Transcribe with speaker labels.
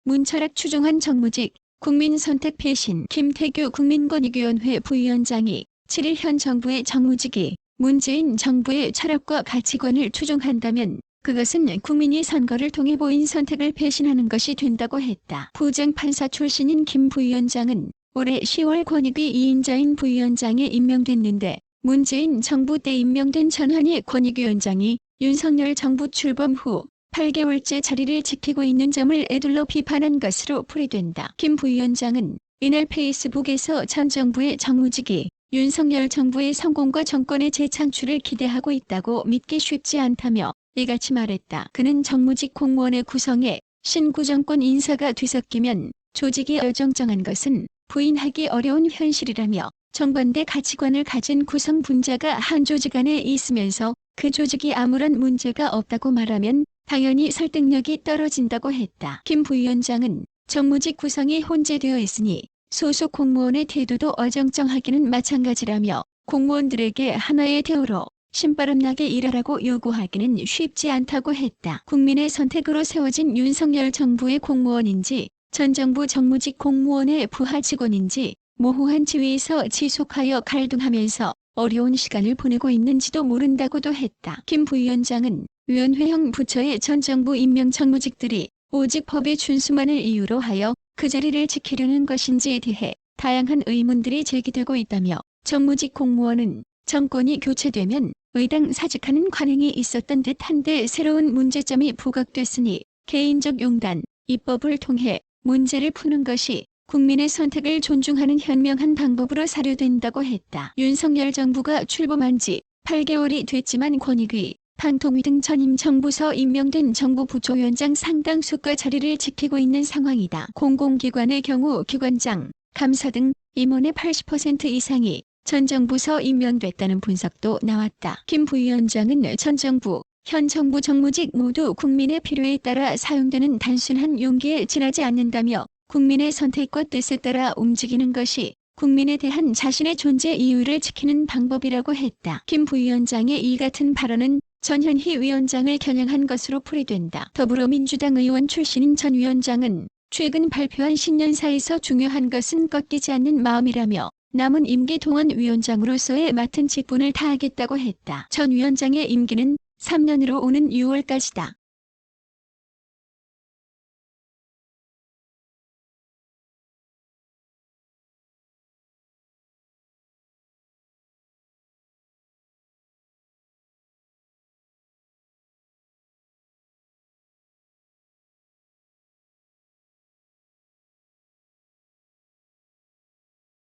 Speaker 1: 문철학 추종한 정무직, 국민선택 배신. 김태규 국민권익위원회 부위원장이 7일 현 정부의 정무직이 문재인 정부의 철학과 가치관을 추종한다면 그것은 국민이 선거를 통해 보인 선택을 배신하는 것이 된다고 했다. 부장판사 출신인 김 부위원장은 올해 10월 권익위 2인자인 부위원장에 임명됐는데 문재인 정부 때 임명된 전환희 권익위원장이 윤석열 정부 출범 후 8개월째 자리를 지키고 있는 점을 에둘러 비판한 것으로 풀이된다. 김 부위원장은 이날 페이스북에서 전 정부의 정무직이 윤석열 정부의 성공과 정권의 재창출을 기대하고 있다고 믿기 쉽지 않다며 이같이 말했다. 그는 정무직 공무원의 구성에 신구정권 인사가 뒤섞이면 조직이 어정쩡한 것은 부인하기 어려운 현실이라며 정반대 가치관을 가진 구성 분자가 한 조직 안에 있으면서 그 조직이 아무런 문제가 없다고 말하면 당연히 설득력이 떨어진다고 했다. 김 부위원장은 정무직 구성이 혼재되어 있으니 소속 공무원의 태도도 어정쩡하기는 마찬가지라며 공무원들에게 하나의 대우로 신바람나게 일하라고 요구하기는 쉽지 않다고 했다. 국민의 선택으로 세워진 윤석열 정부의 공무원인지 전 정부 정무직 공무원의 부하 직원인지 모호한 지위에서 지속하여 갈등하면서 어려운 시간을 보내고 있는지도 모른다고도 했다. 김 부위원장은 위원회형 부처의 전 정부 임명 정무직들이 오직 법의 준수만을 이유로 하여 그 자리를 지키려는 것인지에 대해 다양한 의문들이 제기되고 있다며 정무직 공무원은 정권이 교체되면 의당 사직하는 관행이 있었던 듯한데 새로운 문제점이 부각됐으니 개인적 용단, 입법을 통해 문제를 푸는 것이 국민의 선택을 존중하는 현명한 방법으로 사료된다고 했다. 윤석열 정부가 출범한 지 8개월이 됐지만 권익위, 방통위 등 전임 정부서 임명된 정부 부처위원장 상당수가 자리를 지키고 있는 상황이다. 공공기관의 경우 기관장, 감사 등 임원의 80% 이상이 전 정부서 임명됐다는 분석도 나왔다. 김 부위원장은 전 정부, 현 정부 정무직 모두 국민의 필요에 따라 사용되는 단순한 용기에 지나지 않는다며 국민의 선택과 뜻에 따라 움직이는 것이 국민에 대한 자신의 존재 이유를 지키는 방법이라고 했다. 김 부위원장의 이 같은 발언은 전현희 위원장을 겨냥한 것으로 풀이된다. 더불어민주당 의원 출신인 전 위원장은 최근 발표한 신년사에서 중요한 것은 꺾이지 않는 마음이라며 남은 임기 동안 위원장으로서의 맡은 직분을 다하겠다고 했다. 전 위원장의 임기는 3년으로 오는 6월까지다.